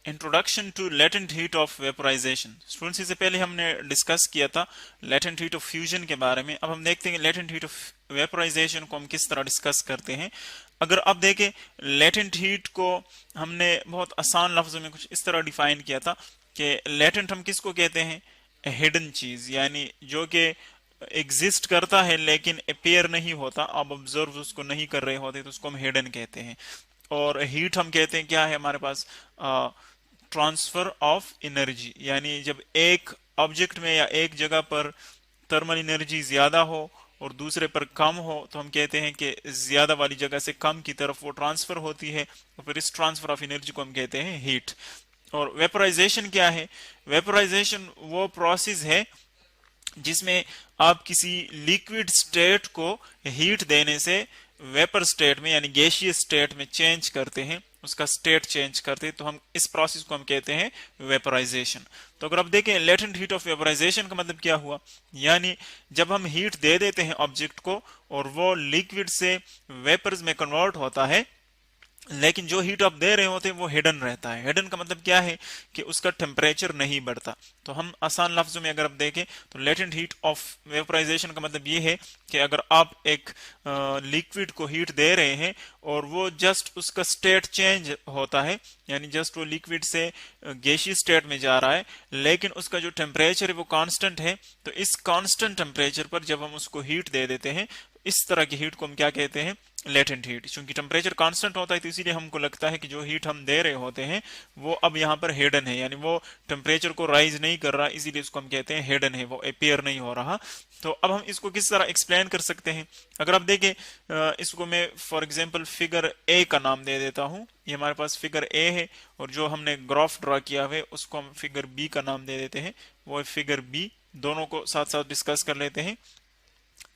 Introduction to latent heat of vaporization. Students, इससे पहले हमने डिस्कस किया था लेटेंट हीट ऑफ फ्यूजन के बारे में। अब हम देखते हैं लेटेंट हीट ऑफ वेपोराइजेशन को हम किस तरह डिस्कस करते हैं। अगर आप देखें, लेटेंट हीट को हमने बहुत आसान लफ्जों में कुछ इस तरह डिफाइन किया था कि लेटेंट हम किसको कहते हैं? हिडन चीज, यानी जो कि एग्जिस्ट करता है लेकिन अपेयर नहीं होता, आप ऑब्जर्व उसको नहीं कर रहे होते, तो उसको हम हिडन कहते हैं। और हीट हम कहते हैं क्या है हमारे पास? ट्रांसफर ऑफ एनर्जी, यानी जब एक ऑब्जेक्ट में या एक जगह पर थर्मल एनर्जी ज्यादा हो और दूसरे पर कम हो, तो हम कहते हैं कि ज्यादा वाली जगह से कम की तरफ वो ट्रांसफर होती है, और फिर इस ट्रांसफर ऑफ एनर्जी को हम कहते हैं हीट। और वेपोराइजेशन क्या है? वेपोराइजेशन वो प्रोसेस है जिसमें आप किसी लिक्विड स्टेट को हीट देने से वेपर स्टेट में यानी गैसियस स्टेट में चेंज करते हैं, उसका स्टेट चेंज करते हैं, तो हम इस प्रोसेस को हम कहते हैं वेपोराइजेशन। तो अगर आप देखें लेटेंट हीट ऑफ वेपोराइजेशन का मतलब क्या हुआ, यानी जब हम हीट दे देते हैं ऑब्जेक्ट को और वो लिक्विड से वेपर्स में कन्वर्ट होता है, लेकिन जो हीट आप दे रहे होते हैं वो हिडन रहता है। हिडन का मतलब क्या है कि उसका टेम्परेचर नहीं बढ़ता। तो हम आसान लफ्जों में अगर आप देखें तो लेटेंट हीट ऑफ वेपोराइजेशन का मतलब ये है कि अगर आप एक लिक्विड को हीट दे रहे हैं और वो जस्ट उसका स्टेट चेंज होता है, यानी जस्ट वो लिक्विड से गैसियस स्टेट में जा रहा है, लेकिन उसका जो टेम्परेचर है वो कांस्टेंट है, तो इस कांस्टेंट टेम्परेचर पर जब हम उसको हीट दे देते हैं, इस तरह की हीट को हम क्या कहते हैं? Latent heat. क्योंकि टेम्परेचर कांस्टेंट होता है तो इसीलिए हमको लगता है कि जो हीट हम दे रहे होते हैं वो अब यहाँ पर हिडन है, यानी वो टेम्परेचर को राइज नहीं कर रहा, इसीलिए इसको हम कहते हैं हिडन है, वो अपेयर नहीं हो रहा। तो अब हम इसको किस तरह एक्सप्लेन कर सकते हैं? अगर आप देखें, इसको मैं फॉर एग्जांपल फिगर ए का नाम दे देता हूं। ये हमारे पास फिगर ए है और जो हमने ग्राफ ड्रा किया हुआ है उसको हम फिगर बी का नाम दे देते हैं, वो फिगर बी। दोनों को साथ साथ डिस्कस कर लेते हैं।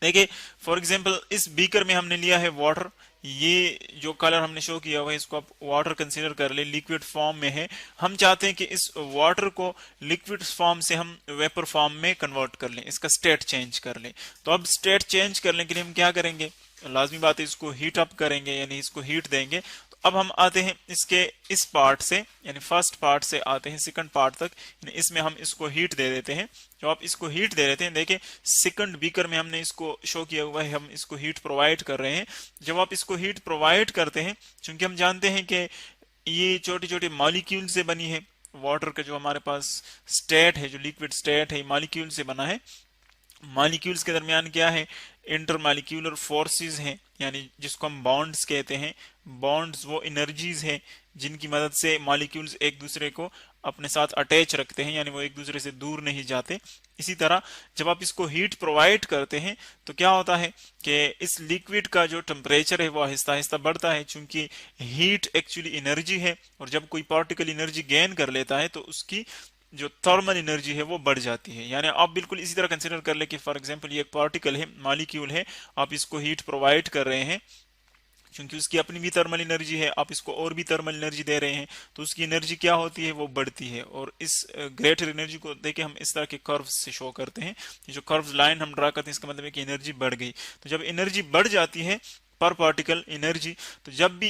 देखिए, फॉर एग्जांपल इस बीकर में हमने लिया है वाटर। ये जो कलर हमने शो किया हुआ है इसको आप वाटर कंसीडर कर ले, लिक्विड फॉर्म में है। हम चाहते हैं कि इस वाटर को लिक्विड फॉर्म से हम वेपर फॉर्म में कन्वर्ट कर लें, इसका स्टेट चेंज कर लें। तो अब स्टेट चेंज करने के लिए हम क्या करेंगे? लाजमी बात है, इसको हीट अप करेंगे, यानी इसको हीट देंगे। तो अब हम आते हैं इसके इस पार्ट से, यानी फर्स्ट पार्ट से आते हैं सेकंड पार्ट तक, यानी इसमें हम इसको हीट दे देते हैं। जो आप इसको हीट दे देते हैं, देखिए सेकंड बीकर में हमने इसको शो किया हुआ है, हम इसको हीट प्रोवाइड कर रहे हैं। जब आप इसको हीट प्रोवाइड करते हैं, क्योंकि हम जानते हैं कि ये छोटी छोटी मॉलिक्यूल से बनी है, वाटर का जो हमारे पास स्टेट है, जो लिक्विड स्टेट है, मॉलिक्यूल से बना है। मॉलिक्यूल्स के दरमियान क्या है? इंटरमॉलिक्यूलर फोर्सेस हैं, यानी जिसको हम बॉन्ड्स कहते हैं। बॉन्ड्स वो एनर्जीज हैं जिनकी मदद से मॉलिक्यूल्स एक दूसरे को अपने साथ अटैच रखते हैं, यानी वो एक दूसरे से दूर नहीं जाते। इसी तरह जब आप इसको हीट प्रोवाइड करते हैं तो क्या होता है कि इस लिक्विड का जो टेम्परेचर है वो आहिस्ता आहिस्ता बढ़ता है, क्योंकि हीट एक्चुअली एनर्जी है, और जब कोई पार्टिकल एनर्जी गेन कर लेता है तो उसकी जो थर्मल एनर्जी है वो बढ़ जाती है। यानी आप बिल्कुल इसी तरह कंसिडर कर ले कि फॉर एग्जांपल ये एक पार्टिकल है, मॉलिक्यूल है, आप इसको हीट प्रोवाइड कर रहे हैं, क्योंकि उसकी अपनी भी थर्मल एनर्जी है, आप इसको और भी थर्मल एनर्जी दे रहे हैं, तो उसकी एनर्जी क्या होती है? वो बढ़ती है। और इस ग्रेटर एनर्जी को देके हम इस तरह के कर्व से शो करते हैं। ये जो कर्व लाइन हम ड्रा करते हैं, इसका मतलब है कि एनर्जी बढ़ गई। तो जब एनर्जी बढ़ जाती है पर पार्टिकल एनर्जी, तो जब भी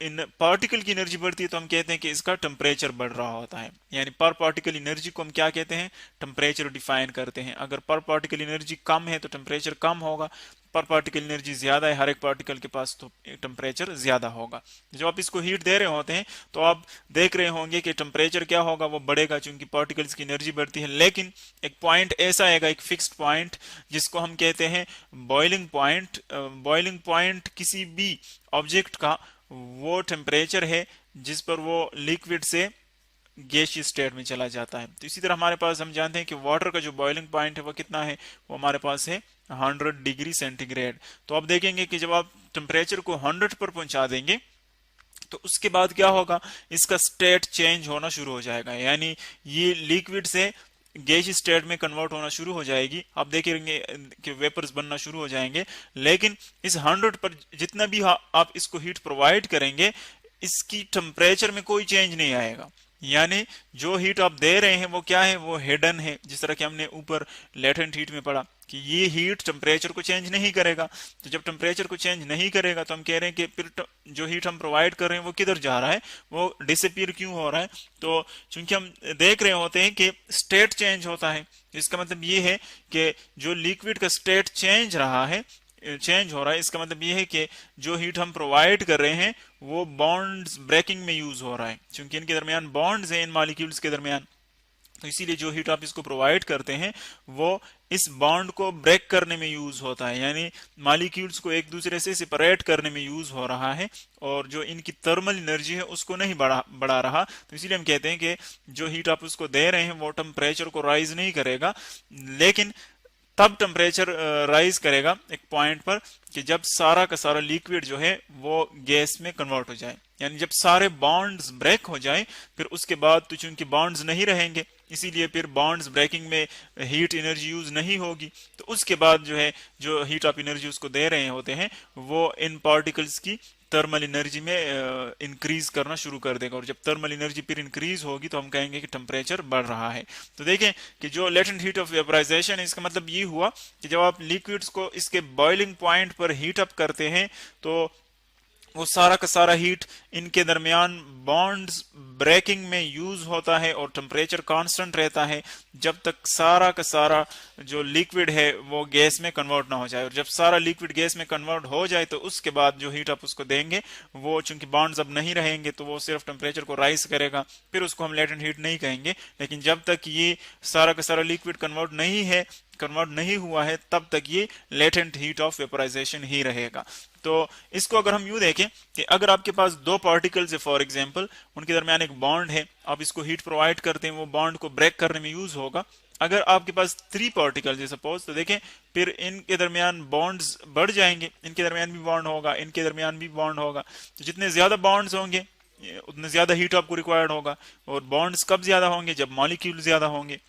इन पार्टिकल की एनर्जी बढ़ती है तो हम कहते हैं कि इसका टेम्परेचर बढ़ रहा होता है। यानी पर पार्टिकल एनर्जी को हम क्या कहते हैं? टेम्परेचर डिफाइन करते हैं। अगर पर पार्टिकल एनर्जी कम है तो टेम्परेचर कम होगा, पर पार्टिकल एनर्जी ज्यादा है हर एक पार्टिकल के पास तो टेम्परेचर ज्यादा होगा। जब आप इसको हीट दे रहे होते हैं तो आप देख रहे होंगे कि टेम्परेचर क्या होगा? वो बढ़ेगा, क्योंकि पार्टिकल्स की एनर्जी बढ़ती है। लेकिन एक पॉइंट ऐसा आएगा, एक फिक्स्ड पॉइंट, जिसको हम कहते हैं बॉइलिंग पॉइंट। बॉइलिंग पॉइंट किसी भी ऑब्जेक्ट का वो टेम्परेचर है जिस पर वो लिक्विड से गैसियस स्टेट में चला जाता है। तो इसी तरह हमारे पास हम जानते हैं कि वाटर का जो बॉइलिंग पॉइंट है वो कितना है? वो हमारे पास है 100 डिग्री सेंटीग्रेड। तो आप देखेंगे कि जब आप टेम्परेचर को 100 पर पहुंचा देंगे तो उसके बाद क्या होगा? इसका स्टेट चेंज होना शुरू हो जाएगा, यानी ये लिक्विड से गैसियस स्टेट में कन्वर्ट होना शुरू हो जाएगी। आप देखेंगे कि वेपर्स बनना शुरू हो जाएंगे। लेकिन इस 100 पर जितना भी आप इसको हीट प्रोवाइड करेंगे, इसकी टेम्परेचर में कोई चेंज नहीं आएगा। यानी जो हीट आप दे रहे हैं वो क्या है? वो हिडन है, जिस तरह कि हमने ऊपर लेटेंट हीट में पढ़ा। कि ये हीट टेम्परेचर को चेंज नहीं करेगा। तो जब टेम्परेचर को चेंज नहीं करेगा तो हम कह रहे हैं कि फिर जो हीट हम प्रोवाइड कर रहे हैं वो किधर जा रहा है, वो डिसअपीयर क्यों हो रहा है। तो चूंकि हम देख रहे होते हैं कि स्टेट चेंज होता है, इसका मतलब ये है कि जो लिक्विड का स्टेट चेंज हो रहा है, इसका मतलब ये है कि जो हीट हम प्रोवाइड कर रहे हैं वो बॉन्ड्स ब्रेकिंग में यूज हो रहा है, क्योंकि इनके दरमियान बॉन्ड्स हैं इन मॉलिक्यूल्स के दरमियान। तो इसीलिए जो हीट आप इसको प्रोवाइड करते हैं वो इस बॉन्ड को ब्रेक करने में यूज होता है, यानी मॉलिक्यूल्स को एक दूसरे से सेपरेट करने में यूज हो रहा है, और जो इनकी थर्मल एनर्जी है उसको नहीं बढ़ा रहा। तो इसीलिए हम कहते हैं कि जो हीट आप उसको दे रहे हैं वो टेम्परेचर को राइज नहीं करेगा, लेकिन तब टेम्परेचर राइज करेगा एक पॉइंट पर कि जब सारा का सारा लिक्विड जो है वो गैस में कन्वर्ट हो जाए, यानी जब सारे बॉन्ड्स ब्रेक हो जाए। फिर उसके बाद तो चूंकि बॉन्ड्स नहीं रहेंगे, इसीलिए फिर बॉन्ड्स ब्रेकिंग में हीट एनर्जी यूज नहीं होगी। तो उसके बाद जो है जो हीट ऑफ एनर्जी उसको दे रहे होते हैं वो इन पार्टिकल्स की थर्मल एनर्जी में इंक्रीज करना शुरू कर देगा, और जब थर्मल एनर्जी फिर इंक्रीज होगी तो हम कहेंगे कि टेम्परेचर बढ़ रहा है। तो देखें कि जो लेटेंट हीट ऑफ वेपराइजेशन है, इसका मतलब ये हुआ कि जब आप लिक्विड्स को इसके बॉइलिंग पॉइंट पर हीट अप करते हैं तो वो सारा का सारा हीट इनके दरमियान बॉन्ड्स ब्रेकिंग में यूज होता है और टेम्परेचर कांस्टेंट रहता है जब तक सारा का सारा जो लिक्विड है वो गैस में कन्वर्ट ना हो जाए। और जब सारा लिक्विड गैस में कन्वर्ट हो जाए तो उसके बाद जो हीट आप उसको देंगे वो चूंकि बॉन्ड्स अब नहीं रहेंगे तो वो सिर्फ टेम्परेचर को राइज करेगा, फिर उसको हम लेटेंट हीट नहीं कहेंगे। लेकिन जब तक ये सारा का सारा लिक्विड कन्वर्ट नहीं हुआ है तब तक ये लेटेंट हीट ऑफ वेपराइजेशन ही रहेगा। तो इसको अगर हम यूं देखें कि अगर आपके पास दो पार्टिकल्स है फॉर एग्जांपल, उनके दरमियान एक बॉन्ड है, आप इसको हीट प्रोवाइड करते हैं, वो बॉन्ड को ब्रेक करने में यूज होगा। अगर आपके पास 3 पार्टिकल्स है सपोज, तो देखें फिर इनके दरमियान बॉन्ड्स बढ़ जाएंगे, इनके दरमियान भी बॉन्ड होगा, इनके दरमियान भी बॉन्ड होगा। तो जितने ज्यादा बॉन्ड्स होंगे उतने ज्यादा हीट आपको रिक्वायर्ड होगा, और बॉन्ड्स कब ज्यादा होंगे, जब मॉलिक्यूल ज्यादा होंगे।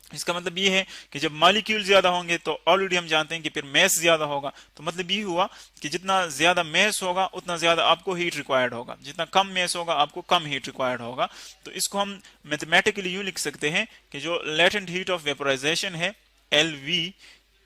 इसका मतलब ये है कि जब मॉलिक्यूल ज्यादा होंगे तो ऑलरेडी हम जानते हैं कि फिर मैस ज्यादा होगा। तो मतलब ये हुआ कि जितना ज्यादा मैस होगा उतना ज्यादा आपको हीट रिक्वायर्ड होगा, जितना कम मैस होगा आपको कम हीट रिक्वायर्ड होगा। तो इसको हम मैथमेटिकली यूं लिख सकते हैं कि जो लेटेंट हीट ऑफ वेपराइजेशन है LV,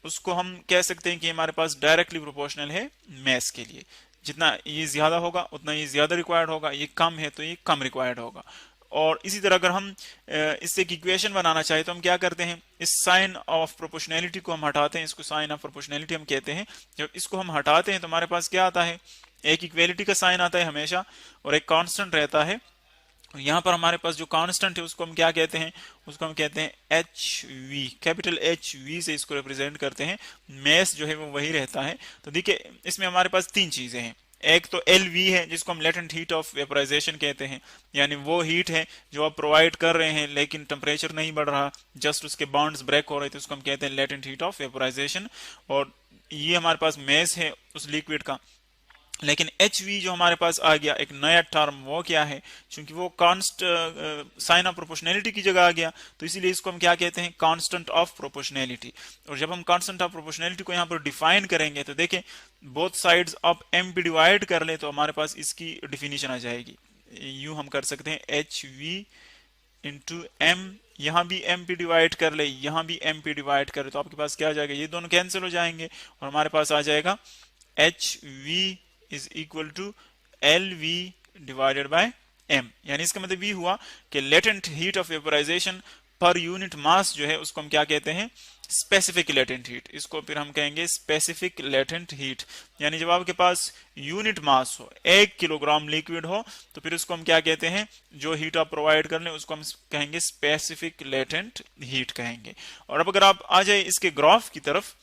उसको हम कह सकते हैं कि हमारे पास डायरेक्टली प्रोपोर्शनल है मैस के लिए। जितना ये ज्यादा होगा उतना ये ज्यादा रिक्वायर्ड होगा, ये कम है तो ये कम रिक्वायर्ड होगा। और इसी तरह अगर हम इससे एक इक्वेशन बनाना चाहे तो हम क्या करते हैं, इस साइन ऑफ प्रोपोर्शनैलिटी को हम हटाते हैं, इसको साइन ऑफ प्रोपोर्शनैलिटी हम कहते हैं। जब इसको हम हटाते हैं तो हमारे पास क्या आता है, एक इक्वेलिटी का साइन आता है हमेशा और एक कांस्टेंट रहता है। यहाँ पर हमारे पास जो कांस्टेंट है उसको हम क्या कहते हैं, उसको हम कहते हैं HV, कैपिटल HV से इसको रिप्रेजेंट करते हैं। मैस जो है वो वही रहता है। तो देखिए इसमें हमारे पास 3 चीजें हैं। एक तो LV है जिसको हम लेटेंट हीट ऑफ वेपराइजेशन कहते हैं, यानी वो हीट है जो आप प्रोवाइड कर रहे हैं लेकिन टेम्परेचर नहीं बढ़ रहा, जस्ट उसके बॉन्ड्स ब्रेक हो रहे थे, उसको हम कहते हैं लेटेंट हीट ऑफ वेपराइजेशन। और ये हमारे पास मैस है उस लिक्विड का। लेकिन HV जो हमारे पास आ गया एक नया टर्म, वो क्या है, क्योंकि वो कांस्ट साइन ऑफ प्रोपोर्शनैलिटी की जगह आ गया तो इसीलिए इसको हम क्या कहते हैं, कांस्टेंट ऑफ प्रोपोर्शनैलिटी। और जब हम कांस्टेंट ऑफ प्रोपोर्शनैलिटी को यहाँ पर डिफाइन करेंगे तो देखें बोथ साइड्स ऑफ M पे डिवाइड कर ले तो हमारे पास इसकी डिफिनीशन आ जाएगी। यूं हम कर सकते हैं HV इंटू M, यहाँ भी M पे डिवाइड कर ले, यहाँ भी M पे डिवाइड कर ले, तो आपके पास क्या आ जाएगा, ये दोनों कैंसिल हो जाएंगे और हमारे पास आ जाएगा HV is equal to LV divided by M। यानी इसका मतलब ये हुआ कि latent heat of vaporization per unit mass जो है उसको हम क्या कहते हैं, स्पेसिफिक लेटेंट हीट। इसको फिर हम कहेंगे स्पेसिफिक लेटेंट हीट। यानी जब आपके पास यूनिट मास हो, 1 किलोग्राम लिक्विड हो, तो फिर उसको हम क्या कहते हैं, जो हीट आप प्रोवाइड कर लें उसको हम कहेंगे स्पेसिफिक लेटेंट हीट कहेंगे। और अब अगर आप आ जाए इसके ग्राफ की तरफ,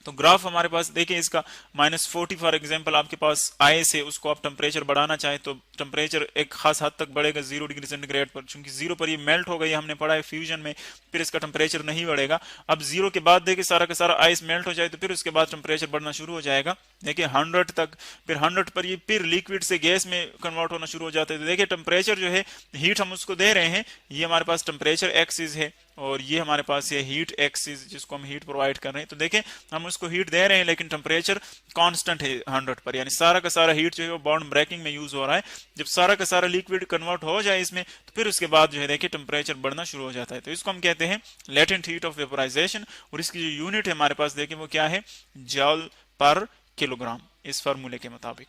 तो ग्राफ हमारे पास देखिए इसका -40 फॉर एग्जांपल आपके पास आए से उसको आप टेम्परेचर बढ़ाना चाहें तो टेम्परेचर एक खास हद तक बढ़ेगा 0 डिग्री सेंटीग्रेड पर, क्योंकि 0 पर ये मेल्ट हो गई, हमने पढ़ा है फ्यूजन में, फिर इसका टेम्परेचर नहीं बढ़ेगा। अब 0 के बाद देखिए सारा का सारा आइस मेल्ट हो जाए तो फिर उसके बाद टेम्परेचर बढ़ना शुरू हो जाएगा, देखिए 100 तक, फिर 100 पर ये फिर लिक्विड से गैस में कन्वर्ट होना शुरू हो जाता है। तो देखिए टेम्परेचर जो है, हीट हम उसको दे रहे हैं, ये हमारे पास टेम्परेचर एक्सिस है और ये हमारे पास ये हीट एक्सिस जिसको हम हीट प्रोवाइड कर रहे हैं। तो देखें हम उसको हीट दे रहे हैं लेकिन टेम्परेचर कांस्टेंट है 100 पर, यानी सारा का सारा हीट जो है वो बॉन्ड ब्रेकिंग में यूज हो रहा है। जब सारा का सारा लिक्विड कन्वर्ट हो जाए इसमें तो फिर उसके बाद जो है देखिए टेम्परेचर बढ़ना शुरू हो जाता है। तो इसको हम कहते हैं लेटेंट हीट ऑफ वेपोराइजेशन। और इसकी जो यूनिट है हमारे पास देखें वो क्या है, जॉल पर किलोग्राम, इस फार्मूले के मुताबिक।